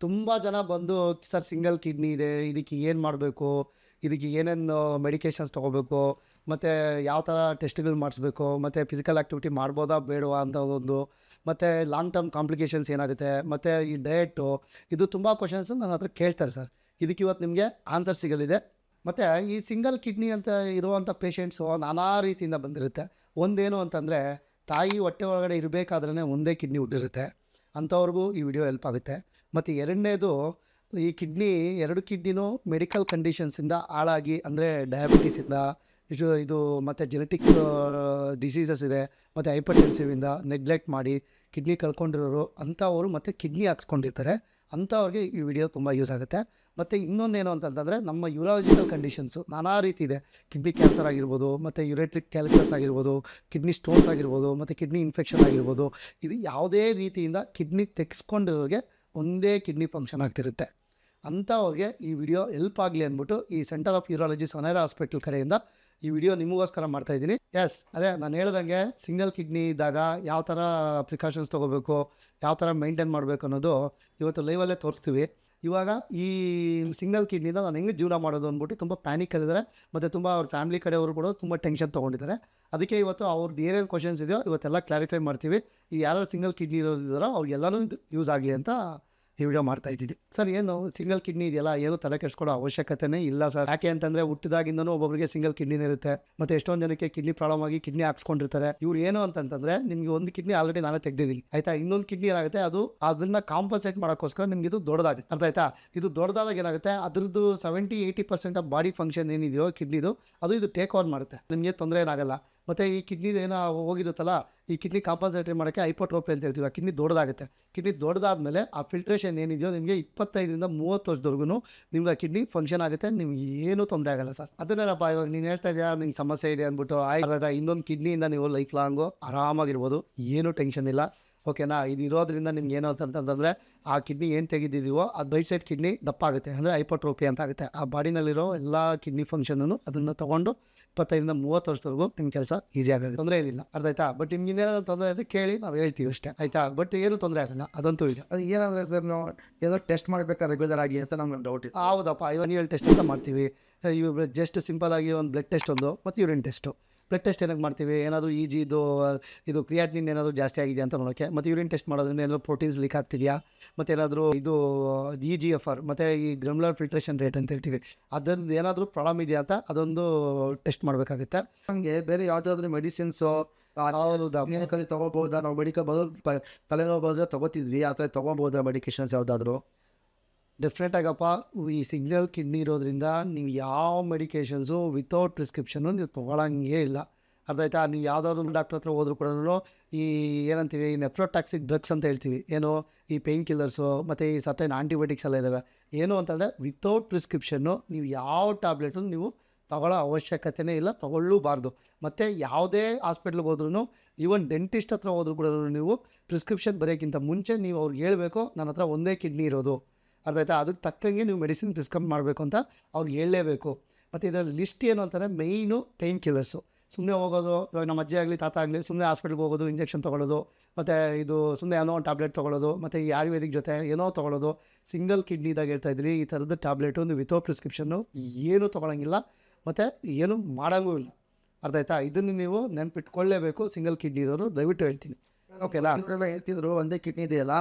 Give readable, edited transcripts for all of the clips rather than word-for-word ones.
ತುಂಬ ಜನ ಬಂದು ಸರ್ ಸಿಂಗಲ್ ಕಿಡ್ನಿ ಇದೆ, ಇದಕ್ಕೆ ಏನು ಮಾಡಬೇಕು, ಇದಕ್ಕೆ ಏನೇನು ಮೆಡಿಕೇಷನ್ಸ್ ತೊಗೋಬೇಕು, ಮತ್ತು ಯಾವ ಥರ ಟೆಸ್ಟ್ಗಳು ಮಾಡಿಸ್ಬೇಕು, ಮತ್ತು ಫಿಸಿಕಲ್ ಆ್ಯಕ್ಟಿವಿಟಿ ಮಾಡ್ಬೋದಾ ಬೇಡವಾ ಅಂತ ಒಂದು, ಮತ್ತು ಲಾಂಗ್ ಟರ್ಮ್ ಕಾಂಪ್ಲಿಕೇಶನ್ಸ್ ಏನಾಗುತ್ತೆ, ಮತ್ತು ಈ ಡಯಟು, ಇದು ತುಂಬ ಕ್ವಶನ್ಸ್ ನನ್ನ ಹತ್ರ ಕೇಳ್ತಾರೆ ಸರ್. ಇದಕ್ಕೆ ಇವತ್ತು ನಿಮಗೆ ಆನ್ಸರ್ ಸಿಗಲಿದೆ. ಮತ್ತು ಈ ಸಿಂಗಲ್ ಕಿಡ್ನಿ ಅಂತ ಇರುವಂಥ ಪೇಷಂಟ್ಸು ನಾನಾ ರೀತಿಯಿಂದ ಬಂದಿರುತ್ತೆ. ಒಂದೇನು ಅಂತಂದರೆ, ತಾಯಿ ಹೊಟ್ಟೆ ಒಳಗಡೆ ಇರಬೇಕಾದ್ರೇ ಒಂದೇ ಕಿಡ್ನಿ ಹುಟ್ಟಿರುತ್ತೆ, ಅಂಥವ್ರಿಗೂ ಈ ವಿಡಿಯೋ ಹೆಲ್ಪ್ ಆಗುತ್ತೆ. ಮತ್ತು ಎರಡನೇದು, ಈ ಕಿಡ್ನಿ 2 ಕಿಡ್ನಿನೂ ಮೆಡಿಕಲ್ ಕಂಡೀಷನ್ಸಿಂದ ಹಾಳಾಗಿ, ಅಂದರೆ ಡಯಾಬಿಟೀಸಿಂದ ಇದು ಮತ್ತು ಜೆನೆಟಿಕ್ ಡಿಸೀಸಸ್ ಇದೆ, ಮತ್ತು ಹೈಪರ್ಟೆನ್ಸಿವಿಂದ ನೆಗ್ಲೆಕ್ಟ್ ಮಾಡಿ ಕಿಡ್ನಿ ಕಳ್ಕೊಂಡಿರೋರು ಅಂಥವರು ಮತ್ತು ಕಿಡ್ನಿ ಹಾಕ್ಸ್ಕೊಂಡಿರ್ತಾರೆ, ಅಂಥವ್ರಿಗೆ ಈ ವಿಡಿಯೋ ತುಂಬ ಯೂಸ್ ಆಗುತ್ತೆ. ಮತ್ತು ಇನ್ನೊಂದೇನು ಅಂತಂತಂದರೆ, ನಮ್ಮ ಯೂರಾಲಜಿಕಲ್ ಕಂಡೀಷನ್ಸು ನಾನಾ ರೀತಿ ಇದೆ. ಕಿಡ್ನಿ ಕ್ಯಾನ್ಸರ್ ಆಗಿರ್ಬೋದು, ಮತ್ತು ಯುರೆಟ್ರಿಕ್ ಕ್ಯಾಲ್ಕಸ್ ಆಗಿರ್ಬೋದು, ಕಿಡ್ನಿ ಸ್ಟೋನ್ಸ್ ಆಗಿರ್ಬೋದು, ಮತ್ತು ಕಿಡ್ನಿ ಇನ್ಫೆಕ್ಷನ್ ಆಗಿರ್ಬೋದು. ಇದು ಯಾವುದೇ ರೀತಿಯಿಂದ ಕಿಡ್ನಿ ತೆಗೆಸ್ಕೊಂಡಿರೋರಿಗೆ ಒಂದೇ ಕಿಡ್ನಿ ಫಂಕ್ಷನ್ ಆಗ್ತಿರುತ್ತೆ. ಅಂಥವ್ರಿಗೆ ಈ ವಿಡಿಯೋ ಹೆಲ್ಪ್ ಆಗಲಿ ಅಂದ್ಬಿಟ್ಟು ಈ ಸೆಂಟರ್ ಆಫ್ ಯೂರಾಲಜಿ ಸೊನೈರಾ ಹಾಸ್ಪಿಟಲ್ ಕಡೆಯಿಂದ ಈ ವಿಡಿಯೋ ನಿಮಗೋಸ್ಕರ ಮಾಡ್ತಾಯಿದ್ದೀನಿ. ಎಸ್, ಅದೇ ನಾನು ಹೇಳ್ದಂಗೆ ಸಿಂಗಲ್ ಕಿಡ್ನಿ ಇದ್ದಾಗ ಯಾವ ಥರ ಪ್ರಿಕಾಷನ್ಸ್ ತೊಗೋಬೇಕು, ಯಾವ ಥರ ಮೇಂಟೈನ್ ಮಾಡಬೇಕು ಅನ್ನೋದು ಇವತ್ತು ಲೈವಲ್ಲೇ ತೋರಿಸ್ತೀವಿ. ಇವಾಗ ಈ ಸಿಂಗಲ್ ಕಿಡ್ನಿಯಿಂದ ನಾನು ಹೆಂಗೆ ಜೀವನ ಮಾಡೋದು ಅಂದ್ಬಿಟ್ಟು ತುಂಬ ಪ್ಯಾನಿಕಲ್ಲಿದ್ದಾರೆ, ಮತ್ತು ತುಂಬ ಅವ್ರ ಫ್ಯಾಮಿಲಿ ಕಡೆಯವರು ಕೂಡ ತುಂಬ ಟೆನ್ಷನ್ ತೊಗೊಂಡಿದ್ದಾರೆ. ಅದಕ್ಕೆ ಇವತ್ತು ಅವ್ರದ್ದು ಏನೇನು ಕ್ವಶನ್ಸ್ ಇದೆಯೋ ಇವತ್ತೆಲ್ಲ ಕ್ಲಾರಿಫೈ ಮಾಡ್ತೀವಿ. ಈ ಯಾರು ಸಿಂಗಲ್ ಕಿಡ್ನಿ ಇರೋದಿದ್ದಾರೋ ಅವ್ರಿಗೆಲ್ಲನೂ ಇದು ಯೂಸ್ ಆಗಲಿ ಅಂತ ಈ ವಿಡಿಯೋ ಮಾಡ್ತಾಯಿದ್ದೀನಿ. ಸರ್, ಏನು ಸಿಂಗಲ್ ಕಿಡ್ನಿ ಇದೆಯಲ್ಲ, ಏನು ತಲೆ ಕೆಡಿಸ್ಕೊಳ್ಳೋ ಅವಶ್ಯಕತೆನೇ ಇಲ್ಲ ಸರ್. ಯಾಕೆ ಅಂತಂದರೆ, ಹುಟ್ಟಿದಾಗಿಂದನೂ ಒಬ್ಬೊಬ್ಬರಿಗೆ ಸಿಂಗಲ್ ಕಿಡ್ನಿನೇ ಇರುತ್ತೆ, ಮತ್ತು ಎಷ್ಟೊಂದು ಜನಕ್ಕೆ ಕಿಡ್ನಿ ಪ್ರಾಬ್ಲಮ್ ಆಗಿ ಕಿಡ್ನಿ ಹಾಕ್ಸ್ಕೊಂಡಿರ್ತಾರೆ. ಇವ್ರು ಏನು ಅಂತಂತಂದರೆ, ನಿಮಗೆ ಒಂದು ಕಿಡ್ನಿ ಆಲ್ರೆಡಿ ನಾನೇ ತೆಗೆದಿದ್ದೀನಿ, ಆಯಿತಾ. ಇನ್ನೊಂದು ಕಿಡ್ನಿ ಏನಾಗುತ್ತೆ, ಅದನ್ನು ಕಾಂಪನ್ಸೇಟ್ ಮಾಡೋಕ್ಕೋಸ್ಕರ ನಿಮ್ಗೆ ಇದು ದೊಡ್ಡದಾಗುತ್ತೆ, ಅರ್ಥ ಆಯ್ತಾ. ಇದು ದೊಡ್ಡದಾದಾಗ ಏನಾಗುತ್ತೆ, ಅದ್ರದ್ದು 70-80% ಆಫ್ ಬಾಡಿ ಫಂಕ್ಷನ್ ಏನಿದೆಯೋ ಕಿಡ್ನಿದು, ಇದು ಟೇಕ್ ಓವರ್ ಮಾಡುತ್ತೆ, ನಿಮಗೆ ತೊಂದರೆ ಏನಾಗಲ್ಲ. ಮತ್ತು ಈ ಕಿಡ್ನಿದು ಏನೋ ಹೋಗಿರುತ್ತಲ್ಲ, ಈ ಕಿಡ್ನಿ ಕಾಂಪನ್ಸೇಟ್ ಮಾಡೋಕ್ಕೆ ಹೈಪೋಟ್ರೋಪಿ ಅಂತ ಹೇಳ್ತೀವಿ. ಆ ಕಿಡ್ನಿ ದೊಡ್ಡದಾಗುತ್ತೆ. ಕಿಡ್ನಿ ದೊಡ್ಡದಾದ್ಮೇಲೆ ಆ ಫಿಲ್ಟ್ರೇಷನ್ ಏನಿದೆಯೋ ನಿಮಗೆ 25-30 ವರ್ಷದವರೆಗೂ ನಿಮ್ಗೆ ಆ ಕಿಡ್ನಿ ಫಂಕ್ಷನ್ ಆಗುತ್ತೆ, ನಿಮ್ಗೆ ಏನೂ ತೊಂದರೆ ಆಗಲ್ಲ ಸರ್. ಅದನ್ನೇನಪ್ಪ ಇವಾಗ ನೀನು ಹೇಳ್ತಾ ಇದೆಯಾ, ನಿಂಗೆ ಸಮಸ್ಯೆ ಇದೆ ಅಂದ್ಬಿಟ್ಟು ಆಯ್ತು, ಇನ್ನೊಂದು ಕಿಡ್ನಿಯಿಂದ ನೀವು ಲೈಫ್ ಲಾಂಗು ಆರಾಮಾಗಿರ್ಬೋದು, ಏನೂ ಟೆನ್ಷನ್ ಇಲ್ಲ, ಓಕೆನಾ. ಇದು ಇರೋದ್ರಿಂದ ನಿಮ್ಗೆ ಏನು ಅಂತಂತಂದರೆ, ಆ ಕಿಡ್ನಿ ಏನು ತೆಗೆದಿದ್ದೀವೋ ಅದು ರೈಟ್ ಸೈಡ್ ಕಿಡ್ನಿ ದಪ್ಪ ಆಗುತ್ತೆ, ಅಂದರೆ ಹೈಪೋಟ್ರೋಪಿ ಅಂತ ಆಗುತ್ತೆ. ಆ ಬಾಡಿನಲ್ಲಿರೋ ಎಲ್ಲ ಕಿಡ್ನಿ ಫಂಕ್ಷನನ್ನು ಅದನ್ನು ತೊಗೊಂಡು 25-30 ವರ್ಷದವರೆಗೂ ನಿಮ್ಮ ಕೆಲಸ ಈಸಿ ಆಗುತ್ತೆ, ತೊಂದರೆ ಏನಿಲ್ಲ, ಅರ್ಥ ಆಯ್ತಾ. ಬಟ್ ನಿಮ್ಗೆ ಇನ್ನೇನಾದ್ರು ತೊಂದರೆ ಇದೆ ಕೇಳಿ, ನಾವು ಹೇಳ್ತೀವಿ ಅಷ್ಟೇ, ಆಯಿತಾ. ಬಟ್ ಏನು ತೊಂದರೆ ಆಗಲ್ಲ, ಅದಂತೂ ಇದೆ. ಅದು ಏನಂದರೆ ಸರ್, ನಾವು ಏನೋ ಟೆಸ್ಟ್ ಮಾಡಬೇಕಾ ರೆಗ್ಯುಲರ್ ಆಗಿ ಅಂತ ನಮ್ಗೆ ಡೌಟ್ ಇದೆ. ಹೌದಪ್ಪ, ಇವಾಗ ನೀವು ಟೆಸ್ಟ್ ಅಂತ ಮಾಡ್ತೀವಿ. ಇವಾಗ ಜಸ್ಟ್ ಸಿಂಪಲ್ ಆಗಿ ಒಂದು ಬ್ಲಡ್ ಟೆಸ್ಟ್ ಒಂದು, ಮತ್ತು ಯೂರಿನ್ ಟೆಸ್ಟು. ಬ್ಲಡ್ ಟೆಸ್ಟ್ ಏನಕ್ಕೆ ಮಾಡ್ತೀವಿ, ಏನಾದರೂ ಇದು ಕ್ರಿಯಾಟಿನಿನ್ ಏನಾದರೂ ಜಾಸ್ತಿ ಆಗಿದೆ ಅಂತ ನೋಡೋಕ್ಕೆ. ಮತ್ತು ಯೂರಿನ್ ಟೆಸ್ಟ್ ಮಾಡೋದ್ರಿಂದ ಏನಾದರೂ ಪ್ರೋಟೀನ್ಸ್ ಲೀಕ್ ಆಗ್ತಿದೆಯಾ, ಮತ್ತು ಏನಾದರೂ EGFR ಮತ್ತು ಈ ಗ್ರಮ್ಯುಲರ್ ಫಿಲ್ಟ್ರೇಷನ್ ರೇಟ್ ಅಂತ ಹೇಳ್ತೀವಿ, ಅದೊಂದು ಏನಾದರೂ ಪ್ರಾಬ್ಲಮ್ ಇದೆಯಾ ಅಂತ ಅದೊಂದು ಟೆಸ್ಟ್ ಮಾಡಬೇಕಾಗುತ್ತೆ. ನಮಗೆ ಬೇರೆ ಯಾವುದಾದ್ರೂ ಮೆಡಿಸಿನ್ಸು ಕ್ಲಿನಿಕಲ್ಲಿ ತೊಗೋಬೋದಾ, ನಾವು ಮೆಡಿಕಲ್ ಬರೋದು ತಲೆನೋವು ಬಂದರೆ ತೊಗೋತಿದ್ವಿ, ಆ ಥರ ತೊಗೋಬೋದಾ ಮೆಡಿಕೇಷನ್ಸ್ ಯಾವುದಾದ್ರೂ? ಡೆಫಿನೆಟಾಗಪ್ಪ, ಈ ಸಿಂಗಲ್ ಕಿಡ್ನಿ ಇರೋದ್ರಿಂದ ನೀವು ಯಾವ ಮೆಡಿಕೇಷನ್ಸು ವಿತೌಟ್ ಪ್ರಿಸ್ಕ್ರಿಪ್ಷನ್ನು ನೀವು ತೊಗೊಳಂಗೇ ಇಲ್ಲ, ಅರ್ಥ ಆಯ್ತಾ. ನೀವು ಯಾವುದಾದ್ರು ಡಾಕ್ಟ್ರ್ ಹತ್ರ ಹೋದ್ರೂ ಕೂಡ ಈ ಏನಂತೀವಿ, ಈ ನೆಫ್ರೋಟಾಕ್ಸಿಕ್ ಡ್ರಗ್ಸ್ ಅಂತ ಹೇಳ್ತೀವಿ, ಏನು ಈ ಪೇಯ್ನ್ ಕಿಲ್ಲರ್ಸು ಮತ್ತು ಈ ಸರ್ಟೈನ್ ಆಂಟಿಬಯೋಟಿಕ್ಸ್ ಎಲ್ಲ ಇದ್ದಾವೆ. ಏನು ಅಂತಂದರೆ, ವಿತೌಟ್ ಪ್ರಿಸ್ಕ್ರಿಪ್ಷನ್ನು ನೀವು ಯಾವ ಟ್ಯಾಬ್ಲೆಟನ್ನು ನೀವು ತೊಗೊಳ್ಳೋ ಅವಶ್ಯಕತೆಯೇ ಇಲ್ಲ, ತೊಗೊಳ್ಳೂಬಾರ್ದು. ಮತ್ತು ಯಾವುದೇ ಹಾಸ್ಪಿಟ್ಲಿಗೆ ಹೋದ್ರೂ, ಈವನ್ ಡೆಂಟಿಸ್ಟ್ ಹತ್ರ ಹೋದ್ರೂ ಕೂಡ ನೀವು ಪ್ರಿಸ್ಕ್ರಿಪ್ಷನ್ ಬರೆಯೋಕ್ಕಿಂತ ಮುಂಚೆ ನೀವು ಅವ್ರಿಗೆ ಹೇಳಬೇಕು, ನನ್ನ ಹತ್ರ ಒಂದೇ ಕಿಡ್ನಿ ಇರೋದು, ಅರ್ಥ ಆಯ್ತಾ. ಅದಕ್ಕೆ ತಕ್ಕಂಗೆ ನೀವು ಮೆಡಿಸಿನ್ ಪ್ರಿಸ್ಕ್ರೈಬ್ ಮಾಡಬೇಕು ಅಂತ ಅವ್ರಿಗೆ ಹೇಳಲೇಬೇಕು. ಮತ್ತು ಇದರಲ್ಲಿ ಲಿಸ್ಟ್ ಏನು ಅಂತಂದರೆ, ಮೇಯ್ನು ಪೇಯ್ನ್ ಕಿಲ್ಲರ್ಸು. ಸುಮ್ಮನೆ ಹೋಗೋದು, ಇವಾಗ ನಮ್ಮ ಅಜ್ಜಿ ಆಗಲಿ ತಾತ ಆಗಲಿ ಸುಮ್ಮನೆ ಹಾಸ್ಪಿಟ್ಲಿಗೆ ಹೋಗೋದು, ಇಂಜೆಕ್ಷನ್ ತೊಗೊಳ್ಳೋದು, ಮತ್ತು ಇದು ಸುಮ್ಮನೆ ಏನೋ ಒಂದು ಟ್ಯಾಬ್ಲೆಟ್ ತೊಗೊಳ್ಳೋದು, ಮತ್ತು ಈ ಆಯುರ್ವೇದಿಕ್ ಜೊತೆ ಏನೋ ತೊಗೊಳ್ಳೋದು. ಸಿಂಗಲ್ ಕಿಡ್ನಿದಾಗ ಹೇಳ್ತಾ ಇದ್ರಿ, ಈ ಥರದ ಟ್ಯಾಬ್ಲೆಟು ನೀವು ವಿತೌಟ್ ಪ್ರಿಸ್ಕ್ರಿಪ್ಷನ್ನು ಏನೂ ತೊಗೊಳಂಗಿಲ್ಲ, ಮತ್ತು ಏನು ಮಾಡೋಂಗೂ ಇಲ್ಲ, ಅರ್ಥ ಆಯ್ತಾ. ಇದನ್ನು ನೀವು ನೆನ್ಪಿಟ್ಕೊಳ್ಳೇಬೇಕು, ಸಿಂಗಲ್ ಕಿಡ್ನಿ ಇರೋರು, ದಯವಿಟ್ಟು ಹೇಳ್ತೀನಿ, ಓಕೆನಾ. ಇವರೆಲ್ಲ ಹೇಳ್ತಿದ್ರು ಒಂದೇ ಕಿಡ್ನಿ ಇದೆಯಲ್ಲ,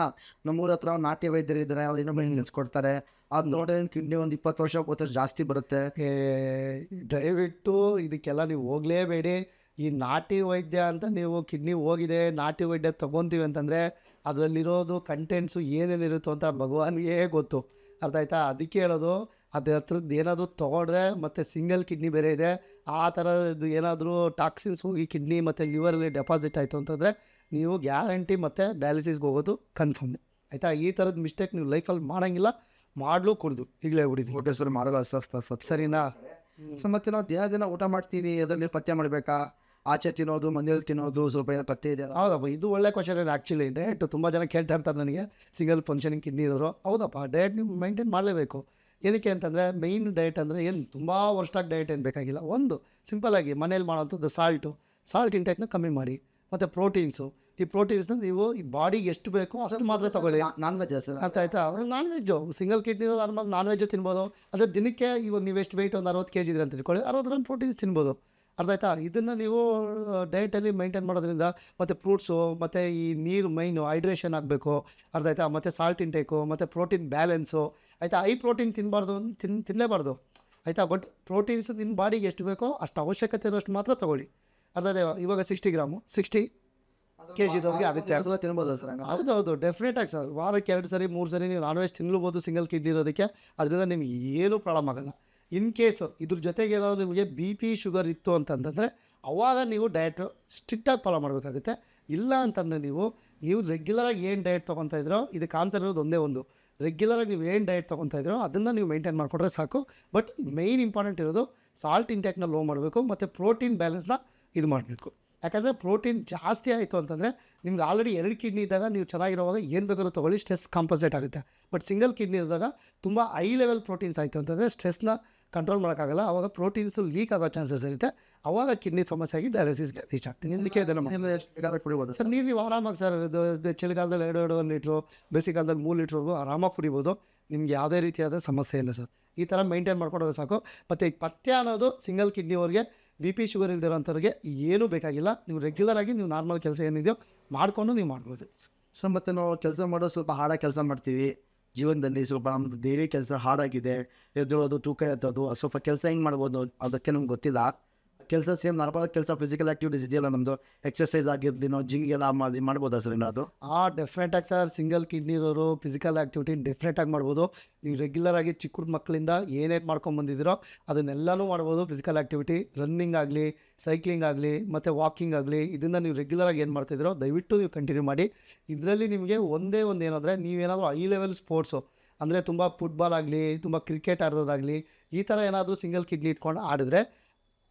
ನಮ್ಮೂರ ಹತ್ರ ನಾಟಿ ವೈದ್ಯರು ಇದ್ದಾರೆ, ಅವ್ರು ಇನ್ನೂ ಮೆಡಿಸಿನ್ಸ್ ಕೊಡ್ತಾರೆ, ಅದು ನೋಡ್ರೆ ಕಿಡ್ನಿ ಒಂದು 20 ವರ್ಷ ಜಾಸ್ತಿ ಬರುತ್ತೆ. ದಯವಿಟ್ಟು ಇದಕ್ಕೆಲ್ಲ ನೀವು ಹೋಗಲೇಬೇಡಿ. ಈ ನಾಟಿ ವೈದ್ಯ ಅಂತ ನೀವು ಕಿಡ್ನಿ ಹೋಗಿದೆ ನಾಟಿ ವೈದ್ಯ ತೊಗೊತೀವಿ ಅಂತಂದರೆ, ಅದರಲ್ಲಿರೋದು ಕಂಟೆಂಟ್ಸು ಏನೇನಿರುತ್ತೋ ಅಂತ ಭಗವಾನ್ಗೆ ಗೊತ್ತು, ಅರ್ಥ ಆಯ್ತಾ. ಅದಕ್ಕೆ ಹೇಳೋದು, ಅದ್ರ ಹತ್ರದ್ದು ಏನಾದರೂ ತೊಗೊಂಡ್ರೆ, ಮತ್ತು ಸಿಂಗಲ್ ಕಿಡ್ನಿ ಬೇರೆ ಇದೆ, ಆ ಥರದ್ದು ಏನಾದರೂ ಟಾಕ್ಸಿನ್ಸ್ ಹೋಗಿ ಕಿಡ್ನಿ ಮತ್ತು ಲಿವರಲ್ಲಿ ಡೆಪಾಸಿಟ್ ಆಯಿತು ಅಂತಂದರೆ ನೀವು ಗ್ಯಾರಂಟಿ ಮತ್ತು ಡಯಾಲಿಸಿಸ್ಗೆ ಹೋಗೋದು ಕನ್ಫರ್ಮ್, ಆಯಿತಾ. ಈ ಥರದ ಮಿಸ್ಟೇಕ್ ನೀವು ಲೈಫಲ್ಲಿ ಮಾಡೋಂಗಿಲ್ಲ, ಮಾಡಲು ಕುಡ್ದು ಈಗಲೇ ಹೊಡಿತೀವಿ, ಊಟ ಸರ್ ಮಾಡೋಲ್ಲ ಸರ್, ಸರಿನಾ. ಸೊ ಮತ್ತು ನಾವು ದಿನ ಊಟ ಮಾಡ್ತೀವಿ, ಅದರಲ್ಲಿ ಪಥ್ಯ ಮಾಡಬೇಕಾ, ಆಚೆ ತಿನ್ನೋದು ಮನೇಲಿ ತಿನ್ನೋದು ಸ್ವಲ್ಪ ಏನೋ ಪಥ್ಯ ಇದೆ? ಹೌದಪ್ಪ, ಇದು ಒಳ್ಳೆ ಕ್ವಶನ್ ಇದೆ ಆ್ಯಕ್ಚುಲಿ. ಡಯಟ್ ತುಂಬ ಜನ ಕೇಳ್ತಾ ಇರ್ತಾರೆ ನನಗೆ, ಸಿಂಗಲ್ ಫಂಕ್ಷನಿಂಗ್ ಕಿಡ್ನಿ ಇರೋರು. ಹೌದಪ್ಪ, ಡಯಟ್ ನೀವು ಮೈಂಟೈನ್ ಮಾಡಲೇಬೇಕು. ಏನಕ್ಕೆ ಅಂತಂದರೆ, ಮೇಯ್ನ್ ಡಯಟ್ ಅಂದರೆ ಏನು ತುಂಬ ವರ್ಷಾಗಿ ಡಯಟ್ ಏನು ಬೇಕಾಗಿಲ್ಲ. ಒಂದು ಸಿಂಪಲಾಗಿ ಮನೇಲಿ ಮಾಡೋಂಥದ್ದು ಸಾಲ್ಟ್ ಇಂಟೇಕ್ನ ಕಮ್ಮಿ ಮಾಡಿ, ಮತ್ತು ಪ್ರೋಟೀನ್ಸು ಈ ಪ್ರೋಟೀನ್ಸ್ನ ನೀವು ಈ ಬಾಡಿಗೆ ಎಷ್ಟು ಬೇಕೋ ಅಷ್ಟು ಮಾತ್ರ ತಗೊಳ್ಳಿ. Non veg sir. ಅರ್ಥ ಆಯ್ತಾ? Non veg single kidney normal non veg ತಿನ್ಬೋದು. ಅದೇ ದಿನಕ್ಕೆ ಇವಾಗ ನೀವು ಎಷ್ಟು ವೆಯ್ಟ್ ಒಂದು 60 kg ಇದ್ರೆ ಅಂತ ತಿಳ್ಕೊಳ್ಳಿ, 60 ಗ್ರಾಮ್ ಪ್ರೋಟೀನ್ಸ್ ತಿನ್ಬೋದು. ಅರ್ಥ ಆಯ್ತಾ? ಇದನ್ನು ನೀವು ಡಯಟಲ್ಲಿ ಮೈಂಟೈನ್ ಮಾಡೋದ್ರಿಂದ, ಮತ್ತು ಫ್ರೂಟ್ಸು, ಮತ್ತು ಈ ನೀರು ಮೈನು ಹೈಡ್ರೇಷನ್ ಆಗಬೇಕು. ಅರ್ಥ ಆಯ್ತಾ? ಮತ್ತು ಸಾಲ್ಟ್ ಇಂಟೇಕು, ಮತ್ತು ಪ್ರೋಟೀನ್ ಬ್ಯಾಲೆನ್ಸು. ಆಯಿತಾ? ಹೈ ಪ್ರೋಟೀನ್ ತಿನ್ನಬಾರ್ದು, ತಿನ್ನಲೇಬಾರ್ದು. ಆಯಿತಾ? ಬಟ್ ಪ್ರೋಟೀನ್ಸ್ ನಿಮ್ಮ ಬಾಡಿಗೆ ಎಷ್ಟು ಬೇಕೋ ಅಷ್ಟು ಅವಶ್ಯಕತೆ ಇರೋಷ್ಟು ಮಾತ್ರ ತೊಗೊಳ್ಳಿ. ಅರ್ಥ ಆಯ್ತಾ? ಇವಾಗ 60 ಗ್ರಾಮು 60 kg ಇದ್ದವ್ರಿಗೆ ಆಗುತ್ತೆ. ತಿನ್ಬೋದು ಸರ್. ಹೌದೌದು, ಡೆಫಿನೆಟಾಗಿ ಸರ್. ವಾರಕ್ಕೆ 2 ಸರಿ 3 ಸರಿ ನೀವು ನಾನ್ ವೆಜ್ ತಿನ್ಲೂಬೋದು ಸಿಂಗಲ್ ಕಿಡ್ನಿ ಇರೋದಕ್ಕೆ. ಅದರಿಂದ ನಿಮ್ಗೆ ಏನೂ ಪ್ರಾಬ್ಲಮ್ ಆಗೋಲ್ಲ. ಇನ್ ಕೇಸು ಇದ್ರ ಜೊತೆಗೆ ಏನಾದರೂ ನಿಮಗೆ BP ಶುಗರ್ ಇತ್ತು ಅಂತಂತಂದರೆ ಅವಾಗ ನೀವು ಡಯಟು ಸ್ಟ್ರಿಕ್ಟಾಗಿ ಫಾಲೋ ಮಾಡಬೇಕಾಗುತ್ತೆ. ಇಲ್ಲ ಅಂತಂದರೆ ನೀವು ರೆಗ್ಯುಲರಾಗಿ ಏನು ಡಯಟ್ ತೊಗೊತಾ ಇದ್ರೋ, ಇದಕ್ಕೆ ಆನ್ಸರ್ ಇರೋದು ಒಂದೇ ಒಂದು, ರೆಗ್ಯುಲರಾಗಿ ನೀವು ಏನು ಡಯಟ್ ತೊಗೊತಾ ಇದ್ರೋ ಅದನ್ನು ನೀವು ಮೇಂಟೈನ್ ಮಾಡಿಕೊಂಡ್ರೆ ಸಾಕು. ಬಟ್ ಮೇಯ್ನ್ ಇಂಪಾರ್ಟೆಂಟ್ ಇರೋದು ಸಾಲ್ಟ್ ಇಂಟೇಕ್ನ ಲೋ ಮಾಡಬೇಕು, ಮತ್ತು ಪ್ರೋಟೀನ್ ಬ್ಯಾಲೆನ್ಸ್ನ ಇದು ಮಾಡಬೇಕು. ಯಾಕಂದರೆ ಪ್ರೋಟೀನ್ ಜಾಸ್ತಿ ಆಯಿತು ಅಂತಂದರೆ ನಿಮ್ಗೆ ಆಲ್ರೆಡಿ 2 ಕಿಡ್ನಿ ಇದ್ದಾಗ ನೀವು ಚೆನ್ನಾಗಿರೋವಾಗ ಏನು ಬೇಕಾದ್ರೂ ತೊಗೊಳ್ಳಿ, ಸ್ಟ್ರೆಸ್ ಕಾಂಪನ್ಸೇಟ್ ಆಗುತ್ತೆ. ಬಟ್ ಸಿಂಗಲ್ ಕಿಡ್ನಿ ಇದ್ದಾಗ ತುಂಬ ಹೈ ಲೆವೆಲ್ ಪ್ರೋಟೀನ್ಸ್ ಆಯಿತು ಅಂತಂದರೆ ಸ್ಟ್ರೆಸ್ನ ಕಂಟ್ರೋಲ್ ಮಾಡೋಕ್ಕಾಗಲ್ಲ. ಆವಾಗ ಪ್ರೋಟೀನ್ಸು ಲೀಕ್ ಆಗೋ ಚಾನ್ಸಸ್ ಇರುತ್ತೆ. ಆವಾಗ ಕಿಡ್ನಿ ಸಮಸ್ಯೆ ಆಗಿ ಡಯಾಲಿಸಿಸ್ಗೆ ರೀಚ್ ಆಗ್ತೀನಿ. ಇದಕ್ಕೆ ಇದನ್ನು ಕುಡಿಬೋದು ಸರ್. ನೀವು ಆರಾಮಾಗಿ ಸರ್, ಇದು ಚಳಿಗಾಲದಲ್ಲಿ 2 ಲೀಟ್ರು, ಬೇಸಿಗೆಗಾಲದಲ್ಲಿ 3 ಲೀಟ್ರ್ವರೆಗೂ ಆರಾಮಾಗಿ ಕುಡಿಬೋದು. ನಿಮ್ಗೆ ಯಾವುದೇ ರೀತಿಯಾದ ಸಮಸ್ಯೆ ಇಲ್ಲ ಸರ್. ಈ ಥರ ಮೇಂಟೈನ್ ಮಾಡ್ಕೊಂಡೋದ್ರೆ ಸಾಕು. ಮತ್ತು ಈ ಪಥ್ಯ ಅನ್ನೋದು ಸಿಂಗಲ್ ಕಿಡ್ನಿಯವ್ರಿಗೆ, BP ಶುಗರ್ ಇಲ್ದಿರೋಂಥವ್ರಿಗೆ ಏನೂ ಬೇಕಾಗಿಲ್ಲ. ನೀವು ರೆಗ್ಯುಲರಾಗಿ ನೀವು ನಾರ್ಮಲ್ ಕೆಲಸ ಏನಿದೆಯೋ ಮಾಡಿಕೊಂಡು ನೀವು ಮಾಡ್ಬೋದು. ಸೊ ಮತ್ತು ನಾವು ಕೆಲಸ ಮಾಡೋದು ಸ್ವಲ್ಪ ಹಾರ್ಡಾಗಿ ಕೆಲಸ ಮಾಡ್ತೀವಿ ಜೀವನದಲ್ಲಿ. ಸ್ವಲ್ಪ ನಮ್ಮದು ಡೈಲಿ ಕೆಲಸ ಹಾರ್ಡಾಗಿದೆ, ಎದ್ದೇಳೋದು, ತೂಕ ಎತ್ತೋದು, ಸ್ವಲ್ಪ ಕೆಲಸ ಹೆಂಗೆ ಮಾಡ್ಬೋದು ಅದಕ್ಕೆ ನಮ್ಗೆ ಗೊತ್ತಿಲ್ಲ. ಕೆಲಸ ಸೇಮ್ ನಾರ್ಮಲ್ ಕೆಲಸ, ಫಿಸಿಕಲ್ ಆ್ಯಕ್ಟಿವಿಟೀಸ್ ಇದೆಯಲ್ಲ ನಮ್ಮದು, ಎಕ್ಸಸೈಸ್ ಆಗಿರಲಿ, ನಾವು ಜಿಮ್ಗೆಲ್ಲ ಮಾಡ್ಬೋದಾ ಸರ್ ಅದು? ಡೆಫಿನೆಟಾಗಿ ಸರ್. ಸಿಂಗಲ್ ಕಿಡ್ನಿ ಇರೋರು ಫಿಸಿಕಲ್ ಆ್ಯಕ್ಟಿವಿಟಿ ಡೆಫಿನೆಟಾಗಿ ಮಾಡ್ಬೋದು. ನೀವು ರೆಗ್ಯುಲರಾಗಿ ಚಿಕ್ಕ ಮಕ್ಕಳಿಂದ ಏನೇನು ಮಾಡ್ಕೊಂಬಂದಿದ್ದೀರೋ ಅದನ್ನೆಲ್ಲನೂ ಮಾಡ್ಬೋದು. ಫಿಸಿಕಲ್ ಆ್ಯಕ್ಟಿವಿಟಿ, ರನ್ನಿಂಗ್ ಆಗಲಿ, ಸೈಕ್ಲಿಂಗ್ ಆಗಲಿ, ಮತ್ತು ವಾಕಿಂಗ್ ಆಗಲಿ, ಇದನ್ನು ನೀವು ರೆಗ್ಯುಲರಾಗಿ ಏನು ಮಾಡ್ತಿದ್ದೀರೋ ದಯವಿಟ್ಟು ನೀವು ಕಂಟಿನ್ಯೂ ಮಾಡಿ. ಇದರಲ್ಲಿ ನಿಮಗೆ ಒಂದೇ ಒಂದು ಏನಂದರೆ, ನೀವೇನಾದರೂ ಹೈ ಲೆವೆಲ್ ಸ್ಪೋರ್ಟ್ಸು ಅಂದರೆ ತುಂಬ ಫುಟ್ಬಾಲ್ ಆಗಲಿ, ತುಂಬ ಕ್ರಿಕೆಟ್ ಆಡೋದಾಗಲಿ, ಈ ಥರ ಏನಾದರೂ ಸಿಂಗಲ್ ಕಿಡ್ನಿ ಇಟ್ಕೊಂಡು ಆಡಿದ್ರೆ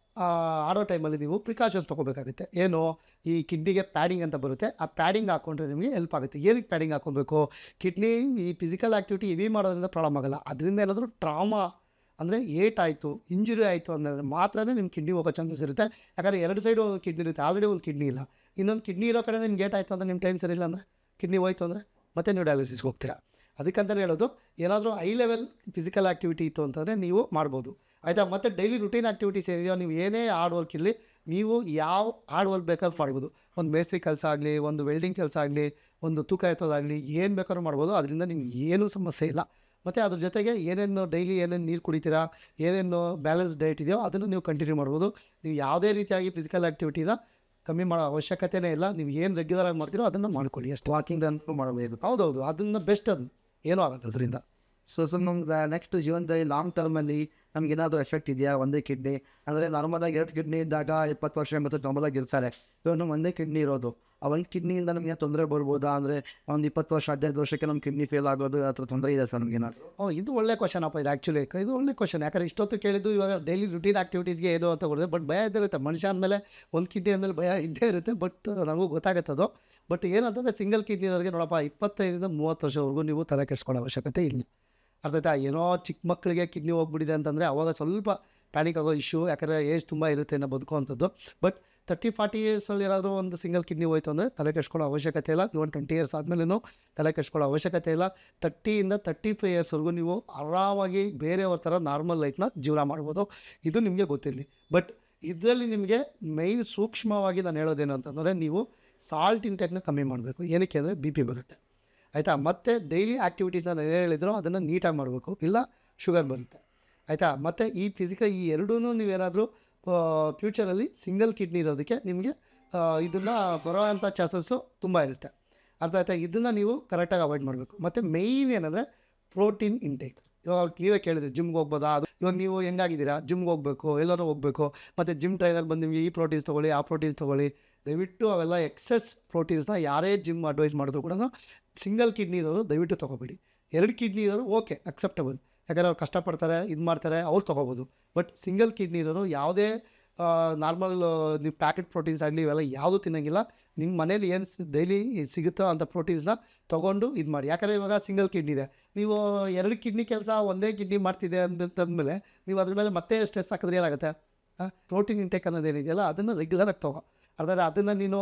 ಆಡೋ ಟೈಮಲ್ಲಿ ನೀವು ಪ್ರಿಕಾಷನ್ಸ್ ತೊಗೋಬೇಕಾಗುತ್ತೆ. ಏನು, ಈ ಕಿಡ್ನಿಗೆ ಪ್ಯಾಡಿಂಗ್ ಅಂತ ಬರುತ್ತೆ, ಆ ಪ್ಯಾಡಿಂಗ್ ಹಾಕ್ಕೊಂಡ್ರೆ ನಿಮಗೆ ಹೆಲ್ಪ್ ಆಗುತ್ತೆ. ಏನಕ್ಕೆ ಪ್ಯಾಡಿಂಗ್ ಹಾಕ್ಕೊಬೇಕು? ಕಿಡ್ನಿ ಈ ಫಿಸಿಕಲ್ ಆ್ಯಕ್ಟಿವಿಟಿ ಹೆವಿ ಮಾಡೋದ್ರಿಂದ ಪ್ರಾಬ್ಲಮ್ ಆಗೋಲ್ಲ. ಅದರಿಂದ ಏನಾದರೂ ಟ್ರಾಮಾ ಅಂದರೆ ಏಟಾಯಿತು, ಇಂಜುರಿ ಆಯಿತು ಅಂದರೆ ಮಾತ್ರ ನಿಮ್ಮ ಕಿಡ್ನಿ ಹೋಗೋ ಚಾನ್ಸಸ್ ಇರುತ್ತೆ. ಯಾಕಂದರೆ 2 ಸೈಡು ಕಿಡ್ನಿ ಇರುತ್ತೆ, ಆಲ್ರೆಡಿ ಒಂದು ಕಿಡ್ನಿ ಇಲ್ಲ. ಇನ್ನೊಂದು ಕಿಡ್ನಿ ಇರೋ ಕಡೆ ನಿಮ್ಗೆ ಏಟಾಯಿತು ಅಂದರೆ, ನಿಮ್ಮ ಟೈಮ್ ಸರಿ ಇಲ್ಲ ಅಂದರೆ, ಕಿಡ್ನಿ ಹೋಯ್ತು ಅಂದರೆ ಮತ್ತೆ ನೀವು ಡಯಾಲಿಸಿಸ್ಗೆ ಹೋಗ್ತೀರಾ. ಅದಕ್ಕಂತಲೇ ಹೇಳೋದು, ಏನಾದರೂ ಹೈ ಲೆವೆಲ್ ಫಿಸಿಕಲ್ ಆ್ಯಕ್ಟಿವಿಟಿ ಇತ್ತು ಅಂತಂದರೆ ನೀವು ಮಾಡ್ಬೋದು. ಆಯಿತಾ? ಮತ್ತು ಡೈಲಿ ರುಟೀನ್ ಆ್ಯಕ್ಟಿವಿಟೀಸ್ ಏನಿದೆಯೋ, ನೀವು ಏನೇ ಹಾರ್ಡ್ ವರ್ಕ್ ಇರಲಿ, ನೀವು ಯಾವ ಹಾರ್ಡ್ ವರ್ಕ್ ಬೇಕಾದ್ರೂ ಮಾಡ್ಬೋದು. ಒಂದು ಮೇಸ್ತ್ರಿ ಕೆಲಸ ಆಗಲಿ, ಒಂದು ವೆಲ್ಡಿಂಗ್ ಕೆಲಸ ಆಗಲಿ, ಒಂದು ತೂಕ ಎತ್ತೋದಾಗಲಿ, ಏನು ಬೇಕಾದ್ರೂ ಮಾಡ್ಬೋದು. ಅದರಿಂದ ನಿಮ್ಗೆ ಏನೂ ಸಮಸ್ಯೆ ಇಲ್ಲ. ಮತ್ತು ಅದ್ರ ಜೊತೆಗೆ ಏನೇನು ಡೈಲಿ ಏನೇನು ನೀರು ಕುಡಿತೀರಾ, ಏನೇನು ಬ್ಯಾಲೆನ್ಸ್ ಡಯಟ್ ಇದೆಯೋ ಅದನ್ನು ನೀವು ಕಂಟಿನ್ಯೂ ಮಾಡ್ಬೋದು. ನೀವು ಯಾವುದೇ ರೀತಿಯಾಗಿ ಫಿಸಿಕಲ್ ಆ್ಯಕ್ಟಿವಿಟಿನ ಕಮ್ಮಿ ಮಾಡೋ ಅವಶ್ಯಕತೆಯೇ ಇಲ್ಲ. ನೀವು ಏನು ರೆಗ್ಯುಲರಾಗಿ ಮಾಡ್ತೀರೋ ಅದನ್ನು ಮಾಡ್ಕೊಳ್ಳಿ ಅಷ್ಟು. ವಾಕಿಂಗ್ ಅಂತೂ ಮಾಡಬಹುದು. ಹೌದೌದು, ಅದನ್ನು ಬೆಸ್ಟ್. ಅದು ಏನೂ ಆಗಲ್ಲ ಅದರಿಂದ. ಸೊ ನಮ್ಗೆ ನೆಕ್ಸ್ಟ್ ಜೀವನದಲ್ಲಿ ಲಾಂಗ್ ಟರ್ಮಲ್ಲಿ ನಮ್ಗೆ ಏನಾದರೂ ಎಫೆಕ್ಟ್ ಇದೆಯಾ? ಒಂದೇ ಕಿಡ್ನಿ ಅಂದರೆ ನಾರ್ಮಲಾಗಿ 2 ಕಿಡ್ನಿ ಇದ್ದಾಗ 20 ವರ್ಷ ಮತ್ತು ನಾರ್ಮಲಾಗಿ ಇರ್ತಾರೆ. ಇವಾಗ ನಮ್ಮ ಒಂದೇ ಕಿಡ್ನಿ ಇರೋದು, ಆ ಒಂದು ಕಿಡ್ನಿಯಿಂದ ನಮಗೆ ತೊಂದರೆ ಬರ್ಬೋದಾ? ಅಂದರೆ ಒಂದು 20 ವರ್ಷ 15 ವರ್ಷಕ್ಕೆ ನಮ್ಮ ಕಿಡ್ನಿ ಫೇಲ್ ಆಗೋದು ಆ ಥರ ತೊಂದರೆ ಇದೆ ಸರ್ ನಮಗೇನಾದರೂ? ಇದು ಒಳ್ಳೆ ಕ್ವಶನ್ ಅಪ್ಪ. ಇದು ಆ್ಯಕ್ಚುಲಿ ಇದು ಒಳ್ಳೆ ಕ್ವಶನ್. ಯಾಕಂದರೆ ಇಷ್ಟೊತ್ತು ಕೇಳಿದ್ದು ಇವಾಗ ಡೈಲಿ ರುಟೀನ್ ಆ್ಯಕ್ಟಿವಿಟೀಸ್ಗೆ ಏನು ಅಂತ ಕೊಡಿದೆ. ಬಟ್ ಭಯ ಇದ್ದಿರುತ್ತೆ ಮನುಷ್ಯ ಅಂದಮೇಲೆ, ಒಂದು ಕಿಡ್ನಿ ಅಂದಮೇಲೆ ಭಯ ಇದ್ದೇ ಇರುತ್ತೆ. ಬಟ್ ನಮಗೂ ಗೊತ್ತಾಗುತ್ತದು. ಬಟ್ ಏನಂತಂದರೆ ಸಿಂಗಲ್ ಕಿಡ್ನಿ ಇರೋರಿಗೆ ನೋಡಪ್ಪ, 25ರಿಂದ 30 ವರ್ಷವರೆಗೂ ನೀವು ತಲೆ ಕೆಡಿಸ್ಕೊಳ್ಳೋ ಅವಶ್ಯಕತೆ ಇಲ್ಲ. ಅರ್ಥ ಆಯ್ತಾ? ಏನೋ ಚಿಕ್ಕ ಮಕ್ಕಳಿಗೆ ಕಿಡ್ನಿ ಹೋಗ್ಬಿಟ್ಟಿದೆ ಅಂತಂದರೆ ಅವಾಗ ಸ್ವಲ್ಪ ಪ್ಯಾನಿಕ್ ಆಗೋ ಇಶ್ಯೂ. ಯಾಕಂದರೆ ಏಜ್ ತುಂಬ ಇರುತ್ತೆ ಇನ್ನೂ ಬದುಕುವಂಥದ್ದು. ಬಟ್ 30-40 ಇಯರ್ಸಲ್ಲಿ ಏನಾದರೂ ಒಂದು ಸಿಂಗಲ್ ಕಿಡ್ನಿ ಹೋಯ್ತು ಅಂದರೆ ತಲೆ ಕೆಡಿಸ್ಕೊಳ್ಳೋ ಅವಶ್ಯಕತೆ ಇಲ್ಲ. ಇವನ್ 20 ಇಯರ್ಸ್ ಆದಮೇಲೂ ತಲೆ ಕೆಡಿಸ್ಕೊಳ್ಳೋ ಅವಶ್ಯಕತೆ ಇಲ್ಲ. 30ಇಂದ 35 ಇಯರ್ಸ್ವರೆಗೂ ನೀವು ಆರಾಮಾಗಿ ಬೇರೆಯವ್ರ ಥರ ನಾರ್ಮಲ್ ಲೈಫ್ನ ಜೀವನ ಮಾಡ್ಬೋದು. ಇದು ನಿಮಗೆ ಗೊತ್ತಿರಲಿ. ಬಟ್ ಇದರಲ್ಲಿ ನಿಮಗೆ ಮೈನ್ ಸೂಕ್ಷ್ಮವಾಗಿ ನಾನು ಹೇಳೋದೇನು ಅಂತಂದರೆ, ನೀವು ಸಾಲ್ಟ್ ಇಂಟೇಕ್ನ ಕಮ್ಮಿ ಮಾಡಬೇಕು. ಏನಕ್ಕೆ ಅಂದರೆ BP ಬರುತ್ತೆ. ಆಯಿತಾ? ಮತ್ತು ಡೈಲಿ ಆ್ಯಕ್ಟಿವಿಟೀಸ್ನ ನಾನು ಏನು ಹೇಳಿದ್ರೋ ಅದನ್ನು ನೀಟಾಗಿ ಮಾಡಬೇಕು, ಇಲ್ಲ ಶುಗರ್ ಬರುತ್ತೆ. ಆಯಿತಾ? ಮತ್ತು ಈ ಫಿಸಿಕಲ್ ಈ ಎರಡೂ ನೀವೇನಾದರೂ ಫ್ಯೂಚರಲ್ಲಿ ಸಿಂಗಲ್ ಕಿಡ್ನಿ ಇರೋದಕ್ಕೆ ನಿಮಗೆ ಇದನ್ನು ಬರೋವಂಥ ಚಾನ್ಸಸ್ಸು ತುಂಬ ಇರುತ್ತೆ. ಅರ್ಥ ಆಯ್ತಾ? ಇದನ್ನು ನೀವು ಕರೆಕ್ಟಾಗಿ ಅವಾಯ್ಡ್ ಮಾಡಬೇಕು. ಮತ್ತು ಮೇಯ್ನ್ ಏನಂದರೆ ಪ್ರೋಟೀನ್ ಇಂಟೇಕ್. ಇವಾಗ ನೀವೇ ಕೇಳಿದ್ರಿ ಜಿಮ್ಗೆ ಹೋಗ್ಬೋದಾ? ಅದು ಇವಾಗ ನೀವು ಹೆಂಗಾಗಿದ್ದೀರಾ, ಜಿಮ್ಗೆ ಹೋಗಬೇಕು, ಎಲ್ಲರೂ ಹೋಗಬೇಕು, ಮತ್ತು ಜಿಮ್ ಟ್ರೈನರ್ ಬಂದು ನಿಮಗೆ ಈ ಪ್ರೋಟೀನ್ಸ್ ತೊಗೊಳ್ಳಿ, ಆ ಪ್ರೋಟೀನ್ಸ್ ತೊಗೊಳ್ಳಿ. ದಯವಿಟ್ಟು ಅವೆಲ್ಲ ಎಕ್ಸೆಸ್ ಪ್ರೋಟೀನ್ಸ್ನ ಯಾರೇ ಜಿಮ್ ಅಡ್ವೈಸ್ ಮಾಡಿದ್ರು ಕೂಡ ಸಿಂಗಲ್ ಕಿಡ್ನಿ ಇರೋರು ದಯವಿಟ್ಟು ತೊಗೋಬೇಡಿ. 2 ಕಿಡ್ನಿ ಇರೋರು ಓಕೆ, ಅಕ್ಸೆಪ್ಟಬಲ್. ಯಾಕಂದರೆ ಅವ್ರು ಕಷ್ಟಪಡ್ತಾರೆ, ಇದು ಮಾಡ್ತಾರೆ, ಅವ್ರು ತೊಗೋಬೋದು. ಬಟ್ ಸಿಂಗಲ್ ಕಿಡ್ನಿ ಇರೋರು ಯಾವುದೇ ನಾರ್ಮಲ್ ನೀವು ಪ್ಯಾಕೆಟ್ ಪ್ರೋಟೀನ್ಸ್ ಆಗಲಿ ಇವೆಲ್ಲ ಯಾವುದೂ ತಿನ್ನೋಂಗಿಲ್ಲ. ನಿಮ್ಮ ಮನೇಲಿ ಏನು ಡೈಲಿ ಸಿಗುತ್ತೋ ಅಂಥ ಪ್ರೋಟೀನ್ಸ್ನ ತೊಗೊಂಡು ಇದು ಮಾಡಿ. ಯಾಕಂದರೆ ಇವಾಗ ಸಿಂಗಲ್ ಕಿಡ್ನಿ ಇದೆ, ನೀವು 2 ಕಿಡ್ನಿ ಕೆಲಸ ಒಂದೇ ಕಿಡ್ನಿ ಮಾಡ್ತಿದೆ ಅಂತಂದಮೇಲೆ ನೀವು ಅದ್ರ ಮೇಲೆ ಮತ್ತೆ ಸ್ಟ್ರೆಸ್ ಹಾಕಿದ್ರೆ ಏನಾಗುತ್ತೆ? ಪ್ರೋಟೀನ್ ಇಂಟೇಕ್ ಅನ್ನೋದೇನಿದೆಯಲ್ಲ ಅದನ್ನು ರೆಗ್ಯುಲರಾಗಿ ಅರ್ಥಾತ್ ಅದನ್ನು ನೀನು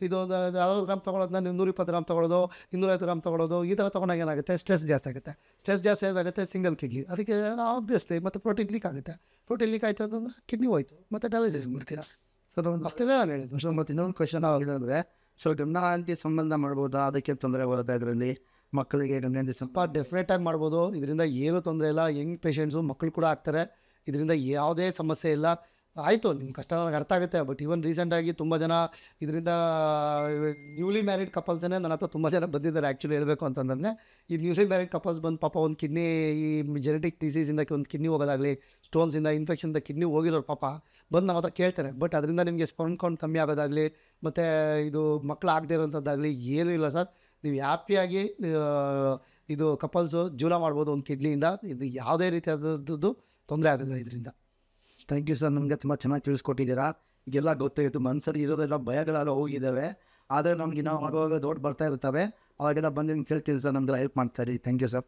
ಇದು 40 ಗ್ರಾಮ್ ತೊಗೊಳೋದನ್ನ ನೀವು 120 ಗ್ರಾಮ್ ತೊಗೊಳೋದು, 250 ಗ್ರಾಮ್ ತೊಗೊಳೋದು, ಈ ಥರ ತೊಗೊಂಡಾಗ ಏನಾಗುತ್ತೆ, ಸ್ಟ್ರೆಸ್ ಜಾಸ್ತಿ ಆಗುತ್ತೆ. ಸ್ಟ್ರೆಸ್ ಜಾಸ್ತಿ ಆಗುತ್ತೆ ಸಿಂಗಲ್ ಕಿಡ್ನಿ. ಅದಕ್ಕೆ ಆಬ್ವಿಯಸ್ಲಿ ಮತ್ತು ಪ್ರೋಟೀನ್ ಲೀಕ್ ಆಗುತ್ತೆ. ಪ್ರೋಟೀನ್ ಲೀಕ್ ಆಯಿತು ಅಂತಂದ್ರೆ ಕಿಡ್ನಿ ಹೋಯ್ತು, ಮತ್ತು ಡಯಾಲಿಸಿಸ್ ಮಾಡ್ತೀರಾ. ಸೊ ಅಷ್ಟೇ ನಾನು ಹೇಳಿದ್ದು. ಸೊ ಮತ್ತು ಇನ್ನೊಂದು ಕ್ವಶನ್ ಏನಂದರೆ, ಸೊ ಗಂಡ ಹೆಂಡತಿ ಸಂಬಂಧ ಮಾಡ್ಬೋದಾ, ಅದಕ್ಕೆ ತೊಂದರೆ ಬರುತ್ತೆ ಇದರಲ್ಲಿ ಮಕ್ಕಳಿಗೆ ಗಂಡ ಹೆಂಡತಿ ಸ್ವಲ್ಪ ಡೆಫಿನೆಟಾಗಿ ಮಾಡ್ಬೋದು. ಇದರಿಂದ ಏನೂ ತೊಂದರೆ ಇಲ್ಲ. ಯಂಗ್ ಪೇಷಂಟ್ಸು ಮಕ್ಕಳು ಕೂಡ ಆಗ್ತಾರೆ. ಇದರಿಂದ ಯಾವುದೇ ಸಮಸ್ಯೆ ಇಲ್ಲ. ಆಯಿತು, ನಿಮ್ಮ ಕಷ್ಟ ನನಗೆ ಅರ್ಥ ಆಗುತ್ತೆ. ಬಟ್ ಈವನ್ ರೀಸೆಂಟಾಗಿ ತುಂಬ ಜನ ಇದರಿಂದ ನ್ಯೂಲಿ ಮ್ಯಾರಿಡ್ ಕಪಲ್ಸೇ ನನ್ನ ಹತ್ರ ತುಂಬ ಜನ ಬಂದಿದ್ದಾರೆ. ಆ್ಯಕ್ಚುಲಿ ಹೇಳಬೇಕು ಅಂತಂದರೆ, ಈ ನ್ಯೂಲಿ ಮ್ಯಾರಿಡ್ ಕಪಲ್ಸ್ ಬಂದು ಪಾಪ ಒಂದು ಕಿಡ್ನಿ ಈ ಜೆನೆಟಿಕ್ ಡಿಸೀಸಿಂದ ಒಂದು ಕಿಡ್ನಿ ಹೋಗೋದಾಗಲಿ, ಸ್ಟೋನ್ಸಿಂದ ಇನ್ಫೆಕ್ಷನ್ದ ಕಿಡ್ನಿ ಹೋಗಿರೋರು ಪಾಪ ಬಂದು ನಮ್ಮ ಹತ್ರ ಕೇಳ್ತಾರೆ. ಬಟ್ ಅದರಿಂದ ನಿಮಗೆ ಸ್ಪರ್ಮ್ ಕೌಂಟ್ ಕಮ್ಮಿ ಆಗೋದಾಗಲಿ, ಮತ್ತು ಇದು ಮಕ್ಕಳು ಆಗದೇ ಇರೋಂಥದ್ದಾಗಲಿ ಏನೂ ಇಲ್ಲ ಸರ್. ನೀವು ಹ್ಯಾಪಿಯಾಗಿ ಇದು ಕಪಲ್ಸು ಜೀವನ ಮಾಡ್ಬೋದು ಒಂದು ಕಿಡ್ನಿಯಿಂದ. ಇದು ಯಾವುದೇ ರೀತಿಯಾದದ್ದು ತೊಂದರೆ ಆಗೋಲ್ಲ ಇದರಿಂದ. ಥ್ಯಾಂಕ್ ಯು ಸರ್, ನಮಗೆ ತುಂಬ ಚೆನ್ನಾಗಿ ತಿಳಿಸ್ಕೊಟ್ಟಿದ್ದೀರಾ. ಈಗೆಲ್ಲ ಗೊತ್ತಾಯಿತು, ಮನಸ್ಸಲ್ಲಿ ಇರೋದೆಲ್ಲ ಭಯಗಳೆಲ್ಲ ಹೋಗಿದ್ದಾವೆ. ಆದರೆ ನಮ್ಗೆ ನಾವು ಆವಾಗ ಡೌಟ್ ಬರ್ತಾ ಇರ್ತವೆ, ಅವಾಗೆಲ್ಲ ಬಂದು ನಿಮ್ಗೆ ಕೇಳ್ತೀವಿ ಸರ್, ನಮ್ಗೆ ಹೆಲ್ಪ್ ಮಾಡ್ತಾರೆ. Thank you sir.